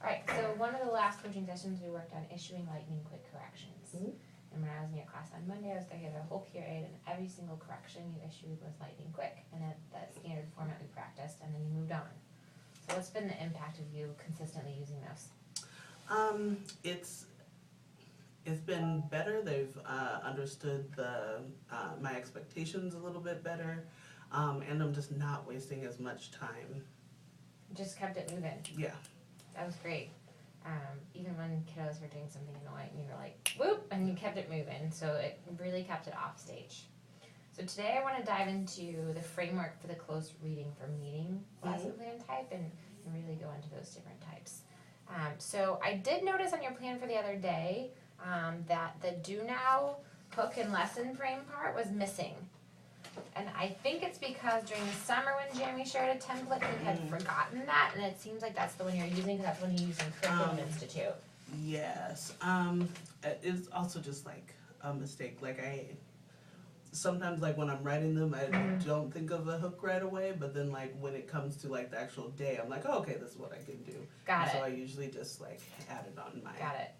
Alright, so one of the last coaching sessions we worked on issuing lightning quick corrections. Mhm. And when I was in your class on Monday, I was there the whole period, and every single correction you issued was lightning quick, and at that standard format we practiced, and then you moved on. So what's been the impact of you consistently using those? It's been better. They've understood my expectations a little bit better, and I'm just not wasting as much time. Just kept it moving. Yeah. That was great. Even when kiddos were doing something annoying, you were like, whoop, and you kept it moving, so it really kept it off stage. So today I want to dive into the framework for the close reading for meeting lesson plan type and really go into those different types. So I did notice on your plan for the other day that the do now, hook, and lesson frame part was missing. And I think it's because during the summer when Jeremy shared a template, he had forgotten that, and it seems like that's the one you're using, because that's one he used in Curriculum Institute. Yes. It's also just like a mistake. Like sometimes like when I'm writing them, I don't think of a hook right away, but then like when it comes to like the actual day, I'm like, oh, okay, this is what I can do. Got it. So I usually just like add it on my. Got it.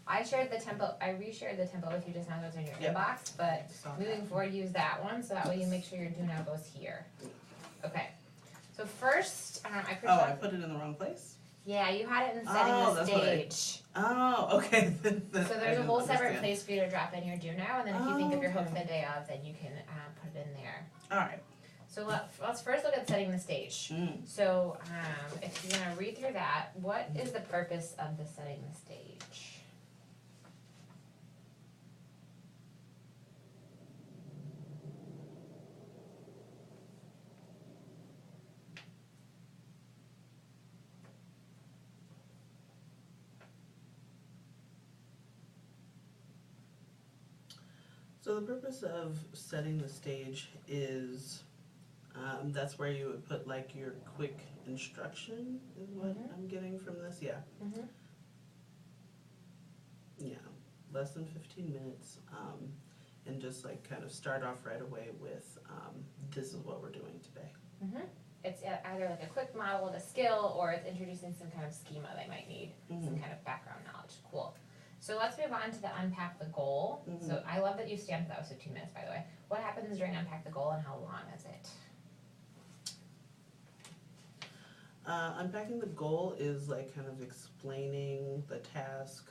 I reshared the template with you just now, those are in your inbox, but moving forward, use that one, so that way you make sure your do now goes here. Okay. So first, I put it in the wrong place? Yeah, you had it in setting the stage. Okay. So there's a whole separate place for you to drop in your do now, and then if you think of your hook the day of, then you can put it in there. Alright. So let's first look at setting the stage. So if you're going to read through that, what is the purpose of the setting the stage? So the purpose of setting the stage is, that's where you would put like your quick instruction is what I'm getting from this, yeah. Yeah, less than 15 minutes, and just like kind of start off right away with, this is what we're doing today. It's either like a quick model of a skill, or it's introducing some kind of schema they might need, some kind of background knowledge. Cool. So let's move on to the unpack the goal. So I love that you stamped that was 2 minutes, by the way. What happens during unpack the goal and how long is it? Unpacking the goal is like kind of explaining the task.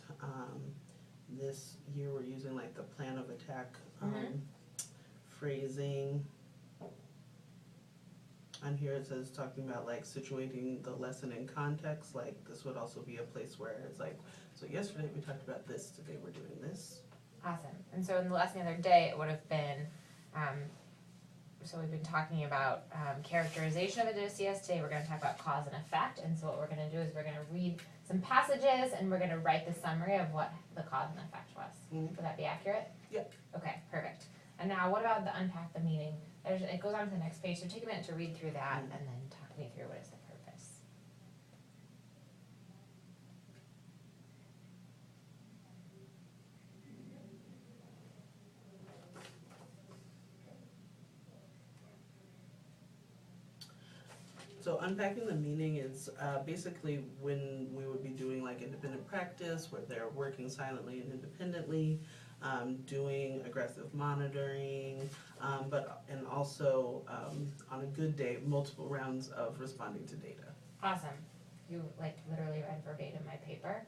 This year we're using like the plan of attack phrasing. On here it says talking about like situating the lesson in context. Like this would also be a place where it's like, so yesterday we talked about this, today we're doing this. Awesome. And so in the lesson the other day, it would have been, so we've been talking about characterization of Odysseus. Today we're going to talk about cause and effect. And so what we're going to do is we're going to read some passages and we're going to write the summary of what the cause and effect was. Would that be accurate? Yep. Okay, perfect. And now what about the unpack the meaning? It goes on to the next page, so take a minute to read through that and then talk me through what is the purpose. So unpacking the meaning is basically when we would be doing like independent practice where they're working silently and independently, doing aggressive monitoring, and also on a good day, multiple rounds of responding to data. Awesome. You like literally read verbatim my paper.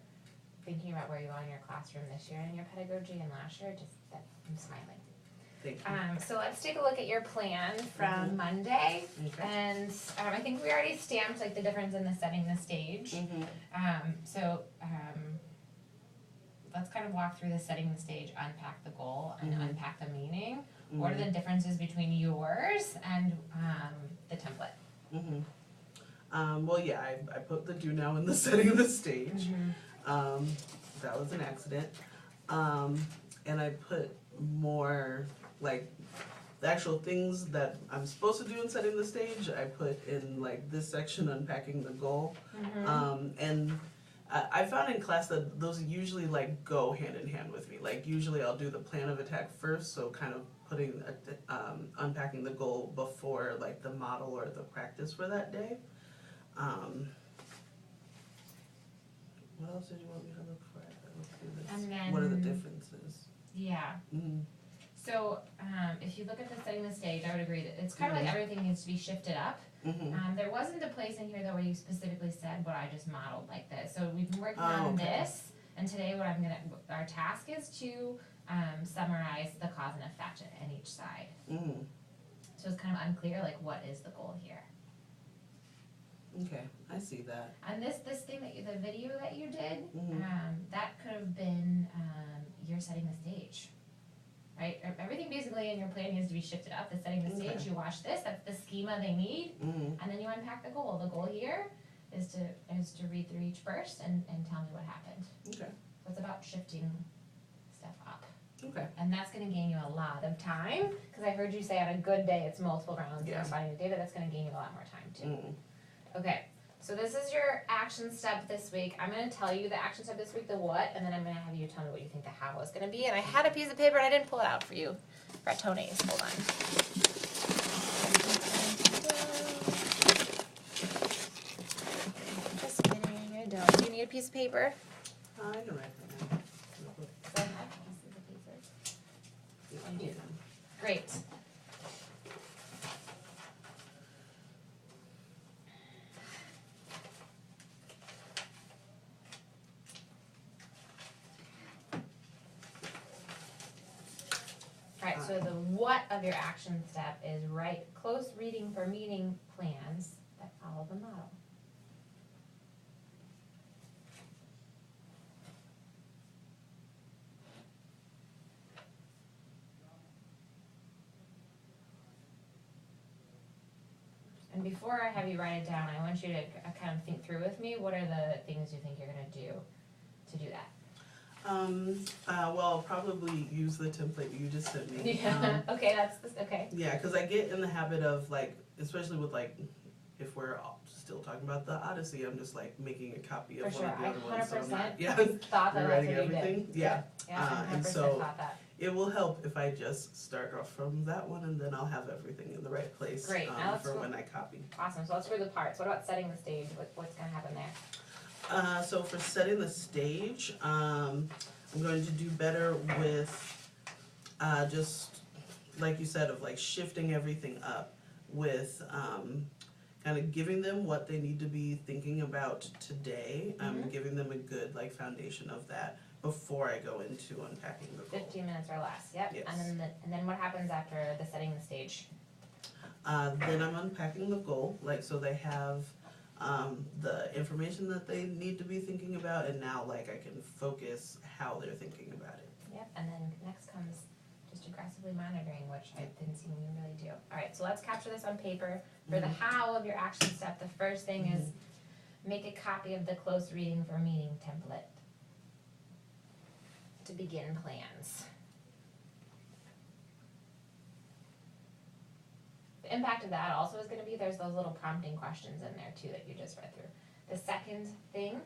Thinking about where you are in your classroom this year and your pedagogy and last year, I'm smiling. Thank you. So let's take a look at your plan from Monday. Okay. And I think we already stamped like the difference in the setting the stage. Let's kind of walk through the setting the stage, unpack the goal, and unpack the meaning. What are the differences between yours and the template? Well, yeah, I put the do now in the setting the stage. That was an accident. And I put more like the actual things that I'm supposed to do in setting the stage, I put in like this section, unpacking the goal. And I found in class that those usually like go hand in hand with me. Like usually I'll do the plan of attack first, so kind of putting unpacking the goal before like the model or the practice for that day. What else did you want me to look for? Let's do this. And then- What are the differences? Yeah. Mm-hmm. So, if you look at the setting the stage, I would agree that it's kind of like everything needs to be shifted up. Mm-hmm. There wasn't a place in here though where you specifically said what I just modeled like this. So we've been working Oh, on okay. this, and today our task is to summarize the cause and effect in each side. Mm-hmm. So it's kind of unclear, like what is the goal here? Okay, I see that. And this thing the video that you did, Mhm. that could have been you're setting the stage, right? Everything basically in your plan needs to be shifted up. The setting the stage. Okay. You watch this. That's the schema they need, Mm-hmm. and then you unpack the goal. The goal here is to read through each verse and tell me what happened. Okay. So it's about shifting stuff up, Okay. and that's going to gain you a lot of time because I heard you say on a good day it's multiple rounds. Yeah. And finding the data, that's going to gain you a lot more time too. Mm-hmm. Okay, so this is your action step this week. I'm gonna tell you the action step this week, the what, and then I'm gonna have you tell me what you think the how is gonna be. And I had a piece of paper and I didn't pull it out for you. Ratones, hold on. Just kidding, I don't. Do you need a piece of paper? I can write that down. Because I have pieces of paper. Yeah, You do. okay. Great. Alright, so the what of your action step is write close reading for meeting plans that follow the model. And before I have you write it down, I want you to kind of think through with me, what are the things you think you're gonna do to do that? Well, I'll probably use the template you just sent me. Yeah, okay, okay. Yeah, because I get in the habit of like, especially with like, if we're all still talking about the Odyssey, I'm just like making a copy For of sure, one of the I other ones. So I'm 100% not, yeah, thought that that's what rewriting you did. everything. Yeah. Yeah, I and 100% so- thought that. It will help if I just start off from that one and then I'll have everything in the right place Great, now let's for go- when I copy. Awesome, so let's go to the parts. What about setting the stage? What's gonna happen there? So for setting the stage, I'm going to do better with just like you said, of like shifting everything up with kind of giving them what they need to be thinking about today. Mhm. Giving them a good like foundation of that before I go into unpacking the goal. 15 minutes or less, yep. Yes. And then what happens after the setting the stage? Then I'm unpacking the goal, like so they have the information that they need to be thinking about, and now like I can focus how they're thinking about it. Yep, and then next comes just aggressively monitoring, which I've been seeing you really do. Alright, so let's capture this on paper. For the how of your action step, the first thing is make a copy of the close reading for meeting template to begin plans. The impact of that also is gonna be, there's those little prompting questions in there too that you just read through. The second thing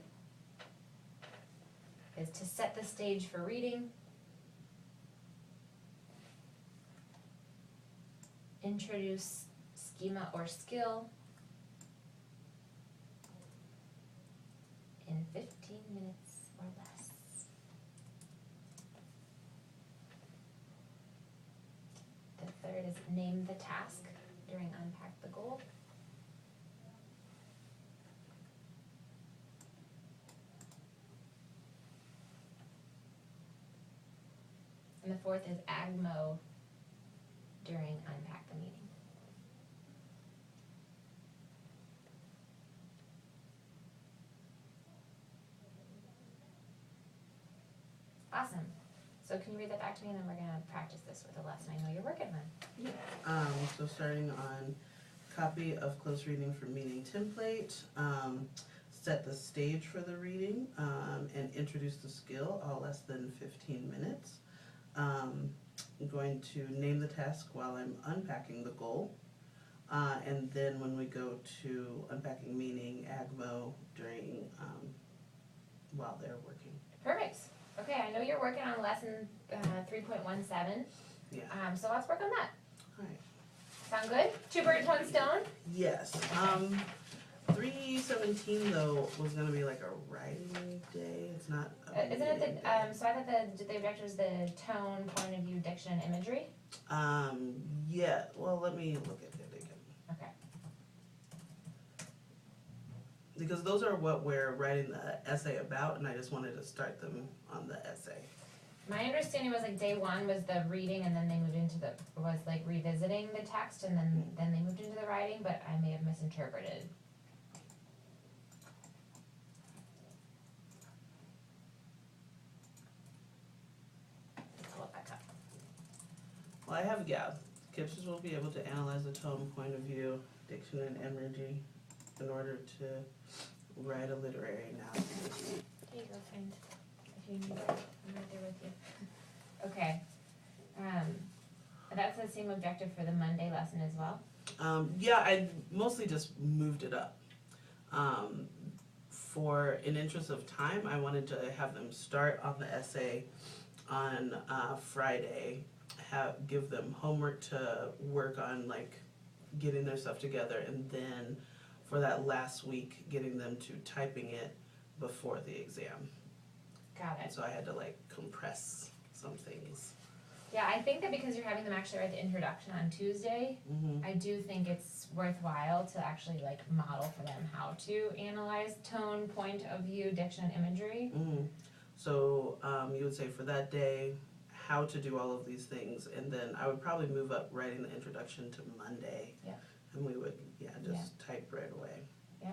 is to set the stage for reading. Introduce schema or skill in 15 minutes or less. The third is name the task during unpack the goal. And the fourth is AGMO during unpack the meeting. Awesome. So can you read that back to me, and then we're gonna practice this with a lesson I know you're working on. So starting on copy of close reading for meeting template, set the stage for the reading, and introduce the skill, all less than 15 minutes. I'm going to name the task while I'm unpacking the goal. And then when we go to unpacking meaning, AGMO during, while they're working. Perfect. Okay, I know you're working on lesson 3.17. Yeah. So let's work on that. Alright. Sound good? Two birds, one stone? Yes. 3/17 though was gonna be like a writing day, it's not a Isn't it meeting the, day. so I thought the objective was the tone, point of view, diction, and imagery? Yeah, well, let me look at it again. Okay. Because those are what we're writing the essay about, and I just wanted to start them on the essay. My understanding was like day one was the reading and then they moved into was like revisiting the text and then they moved into the writing, but I may have misinterpreted. Pull it back up. Well, I have, yeah, Kipsers will be able to analyze the tone, point of view, diction, and imagery in order to write a literary analysis. Here you go, friend. If you need it, I'm right there with you. Okay. That's the same objective for the Monday lesson as well? Yeah, I mostly just moved it up. For an interest of time, I wanted to have them start on the essay on Friday, give them homework to work on, like getting their stuff together, and then for that last week, getting them to typing it before the exam. Got And it. so I had to like compress some things. Yeah, I think that because you're having them actually write the introduction on Tuesday, Mm-hmm. I do think it's worthwhile to actually like model for them how to analyze tone, point of view, diction, and imagery. Mm-hmm. So you would say for that day, how to do all of these things, and then I would probably move up writing the introduction to Monday. Yeah. And we would, just type right away. Yeah.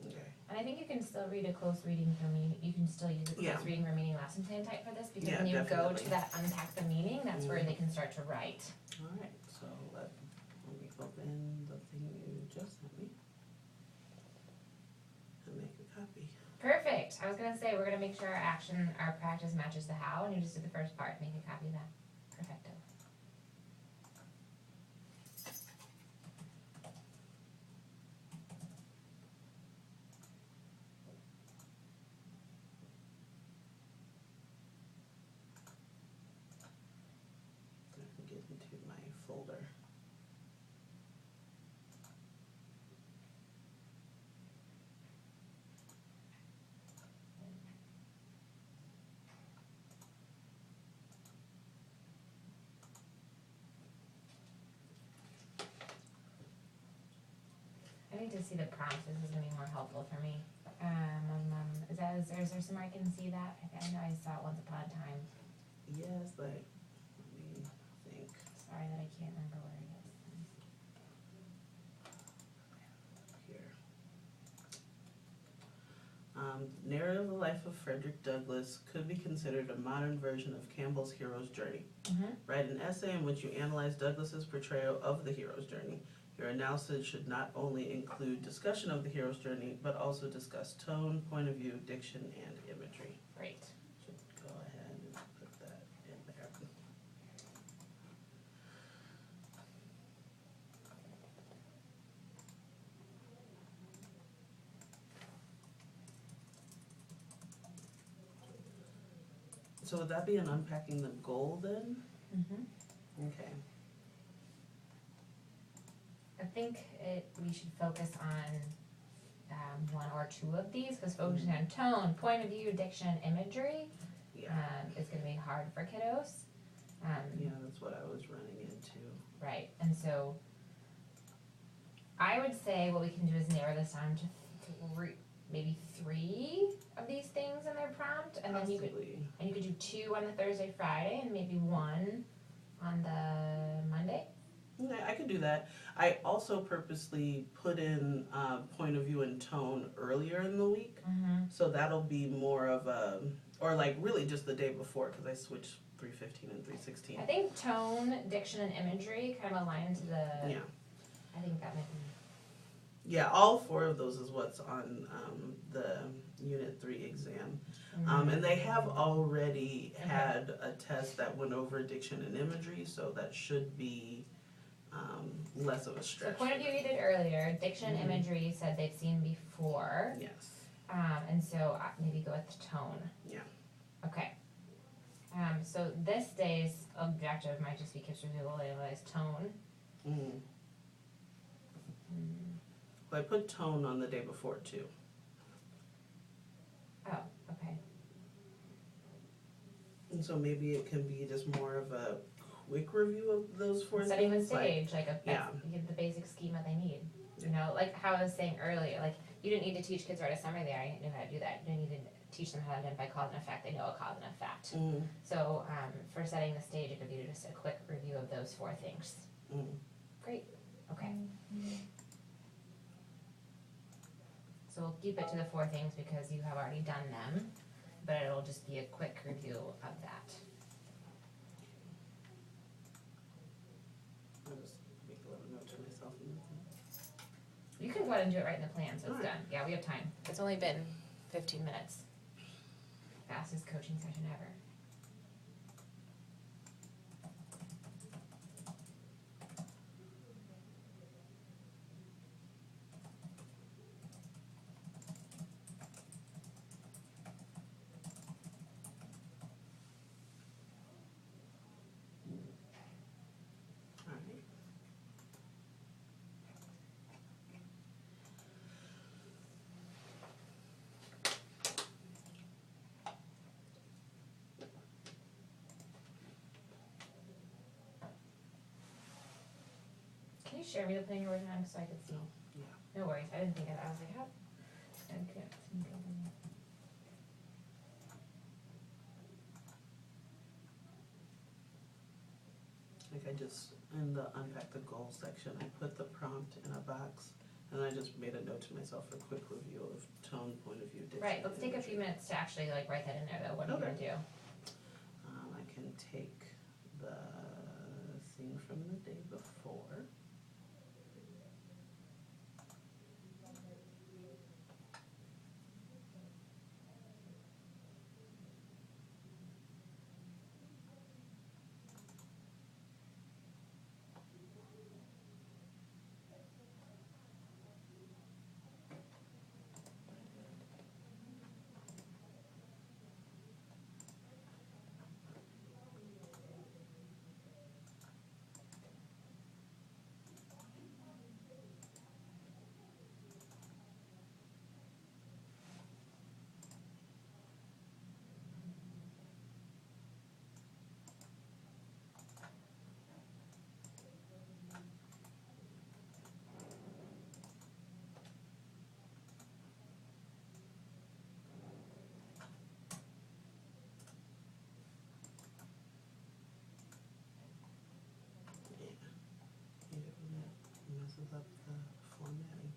Okay. And I think you can still read a close reading for me. You can still use a close Yeah. reading for meaning lesson plan type for this because Yeah, when you go definitely. to that unpack the meaning, that's where Mhm. they can start to write. All right, so let me open the thing you just sent me and make a copy. Perfect. I was gonna say we're gonna make sure our practice matches the how, and you just did the first part. Make a copy of that. Perfecto. I can get into my folder. I need to see the prompts. This is gonna be more helpful for me. Is there somewhere I can see that? I know I saw it once upon a time. Yes, but let me think. Sorry that I can't remember where it is. Here. Narrative of the life of Frederick Douglass could be considered a modern version of Campbell's hero's journey. Mm-hmm. Write an essay in which you analyze Douglass's portrayal of the hero's journey. Your analysis should not only include discussion of the hero's journey, but also discuss tone, point of view, diction, and imagery. Great. Should go ahead and put that in there. So would that be an unpacking the goal then? Mm-hmm. Okay. I think we should focus on one or two of these, because focusing on tone, point of view, diction, imagery Yeah. is going to be hard for kiddos. Yeah, that's what I was running into. Right, and so I would say what we can do is narrow this down to maybe three of these things in their prompt, and then you could do two on the Thursday, Friday, and maybe one on the Monday. Yeah, I could do that. I also purposely put in point of view and tone earlier in the week, Mm-hmm. so that'll be more of a, or like really just the day before, because I switched 3:15 and 3:16. I think tone, diction, and imagery kind of align to the. Yeah. I think that might be. Yeah, all four of those is what's on the Unit 3 exam. And they have already had a test that went over diction and imagery, so that should be less of a So stretch. point of view you did earlier, diction, Mhm. imagery you said they've seen before, Yes. and so maybe go with the tone. Yeah. Okay. So this day's objective might just be kids to analyze tone. Mm. Well, I put tone on the day before too. Oh, okay. And so maybe it can be just more of a quick review of those four Setting the things. stage, like yeah. get the basic schema they need. You know, like how I was saying earlier, like you didn't need to teach kids right a summary there. I didn't know how to do that. You didn't need to teach them how to identify cause and effect. They know a cause and effect. Mm, So for setting the stage, it could be just a quick review of those four things. mm. Great. Okay. So we'll keep it to the four things because you have already done them, but it'll just be a quick review of that. I'll just make a little note to myself. You can go ahead and do it right in the plan, so it's Alright. done. Yeah, we have time. It's only been 15 minutes. Fastest coaching session ever. All right. Can you share me the plan you're working on so I could see? Yeah. No worries. I didn't think of that. I was like, how? I can't sneak over there. Like I just, in the unpack the goals section, I put the prompt in a box and I just made a note to myself for quick review of tone, point of view, diction. Right. Let's take a few imagery. minutes to actually like write that in there though. What are you Okay. gonna do? I can take the thing from the day before. Yeah. Hate it when it messes up the formatting.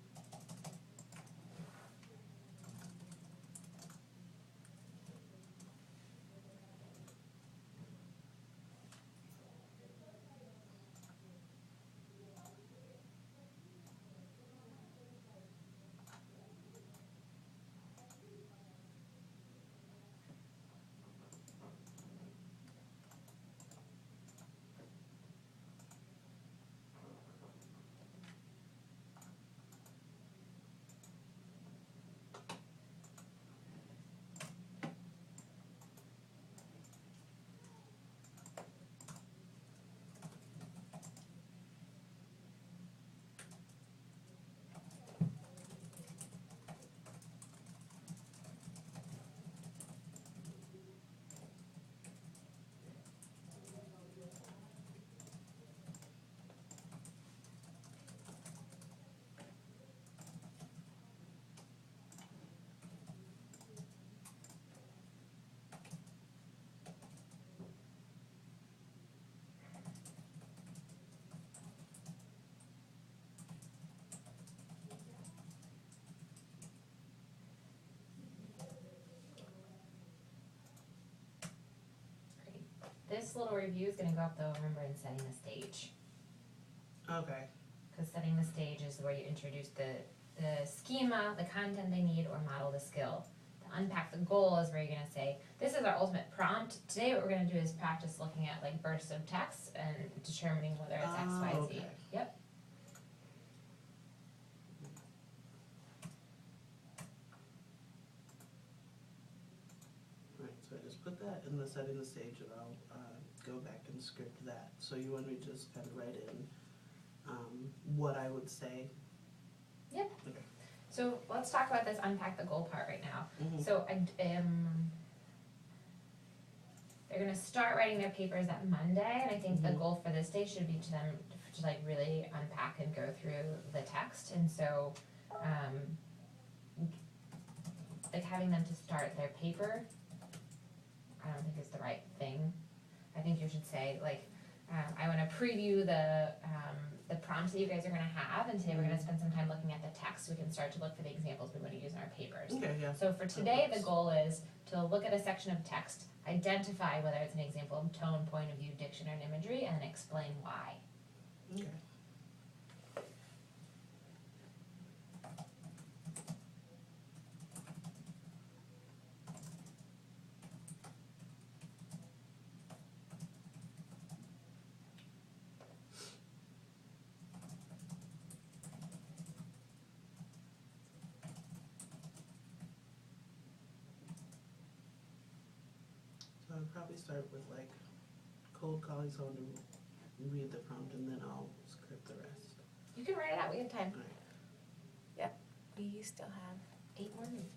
This little review is gonna go up though, remember, in setting the stage. Okay. Because setting the stage is where you introduce the schema, the content they need, or model the skill. To unpack the goal is where you're gonna say, this is our ultimate prompt. Today what we're gonna do is practice looking at like bursts of text and determining whether it's X, Y, Z. Okay. Yep. Right, so I just put that in the setting the stage and I'll go back and script that. So you want me to just kind of write in what I would say? Yep. Okay. So let's talk about this unpack the goal part right now. Mhm. So they're gonna start writing their papers that Monday, and I think the Mhm. goal for this day should be to them to like really unpack and go through the text, and so, like having them to start their paper, I don't think is the right thing. I think you should say like, I wanna preview the prompts that you guys are gonna have, and today we're gonna spend some time looking at the text, so we can start to look for the examples we wanna use in our papers. Okay, yeah. So for today, the goal is to look at a section of text, identify whether it's an example of tone, point of view, diction, or imagery, and then explain why. Okay. So I would probably start with like cold calling someone to read the prompt, and then I'll script the rest. You can write it out, we have time. Alright. We still have 8 more minutes.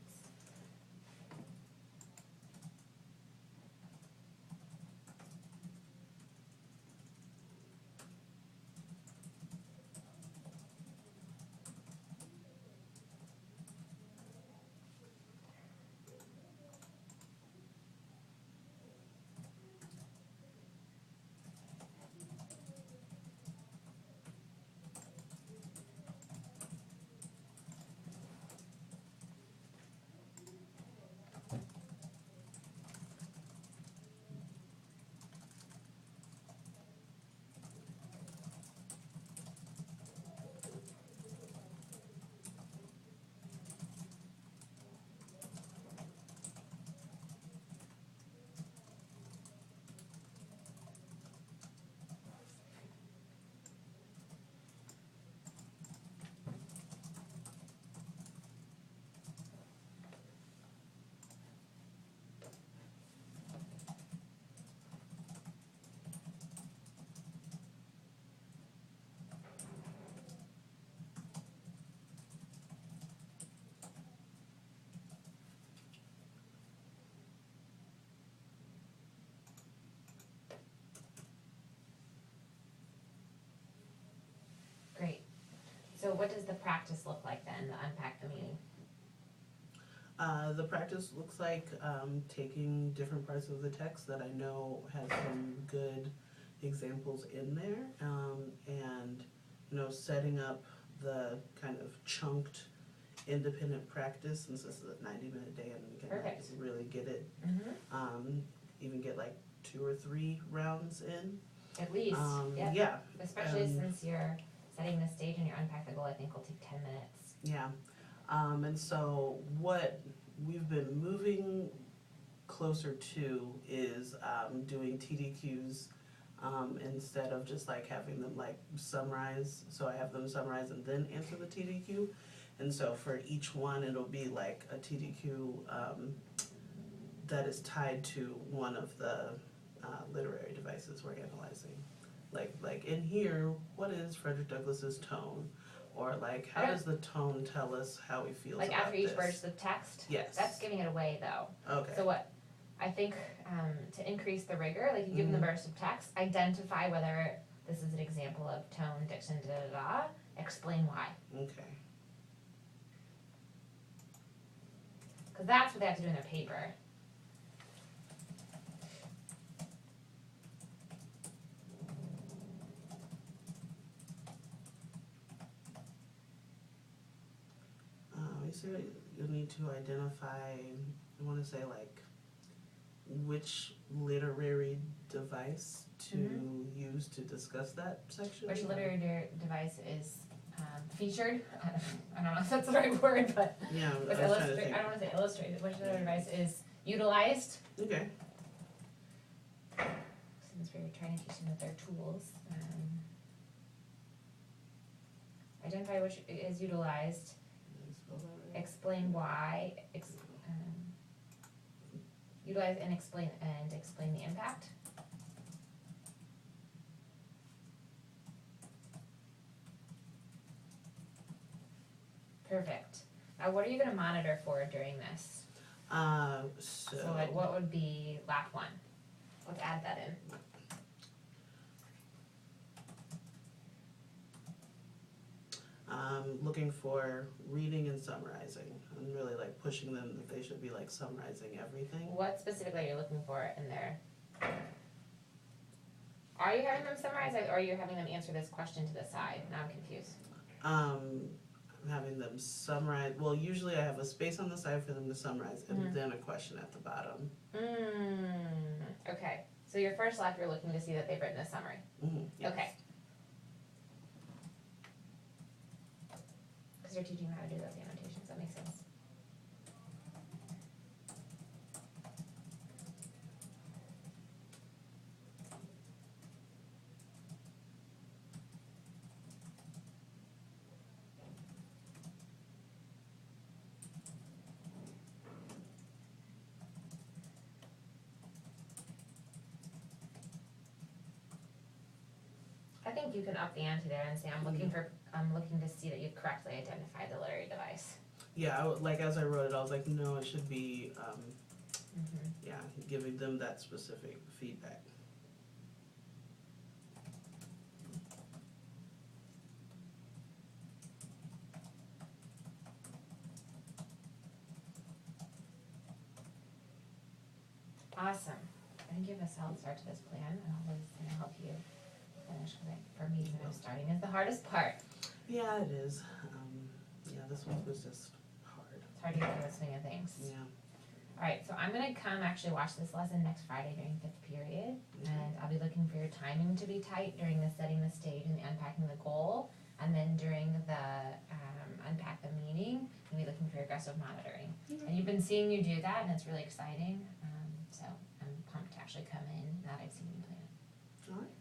Great. So what does the practice look like then, the unpack the meaning? The practice looks like taking different parts of the text that I know has some good examples in there, and setting up the kind of chunked independent practice, since this is a 90-minute day, and we can like Perfect. really get it, Mm-hmm. even get like 2 or 3 rounds in. At least, yeah. Yeah, Especially since you're setting the stage and your unpack the goal, I think will take 10 minutes. yeah. And so what we've been moving closer to is doing TDQs instead of just like having them like summarize. So I have them summarize and then answer the TDQ. And so for each one, it'll be like a TDQ that is tied to one of the literary devices we're analyzing. Like in here, what is Frederick Douglass's tone? Or like, how does the tone tell us how he feels Like about after each this? word's the text? Yes. That's giving it away though. Okay. So what, I think to increase the rigor, like you give them the burst of text, identify whether this is an example of tone, diction, da-da-da, explain why. Okay. Because that's what they have to do in their paper. You said you'll need to identify, I want to say like, which literary device to use to discuss that section? Which literary device is featured? I don't know if that's the right word, but Yeah, with I was trying to think. I don't want to say illustrated. Which literary device is utilized? Okay. Since we're trying to teach them with their tools. Identify which is utilized. Did I spell that right? Explain why. Utilize and explain the impact. Perfect. Now, what are you gonna monitor for during this? So like, what would be lap 1? Let's add that in. Looking for reading and summarizing. I'm really like pushing them that they should be like summarizing everything. What specifically are you looking for in there? Are you having them summarize, or are you having them answer this question to the side? Now I'm confused. I'm having them summarize. Well, usually I have a space on the side for them to summarize, and then a question at the bottom. Okay. So your first lap, you're looking to see that they've written a summary. Yes. Okay. Because you're teaching them how to do those annotations. That makes sense. I think you can up the ante there and say, I'm looking to see that you correctly identified the literary device. Yeah, like as I wrote it, I was like, no, it should be, yeah, giving them that specific feedback. Awesome. I think you have a solid start to this plan, and hopefully it's gonna help you finish, because for me, starting is the hardest part. Yeah, it is. Yeah, this one was just hard. It's hard to get through the swing of things. Yeah. Alright, so I'm gonna come actually watch this lesson next Friday during 5th period, and I'll be looking for your timing to be tight during the setting the stage and the unpacking the goal, and then during the unpack the meaning, I'll be looking for your aggressive monitoring. And you've been seeing you do that, and it's really exciting, so I'm pumped to actually come in now that I've seen you plan it. All right.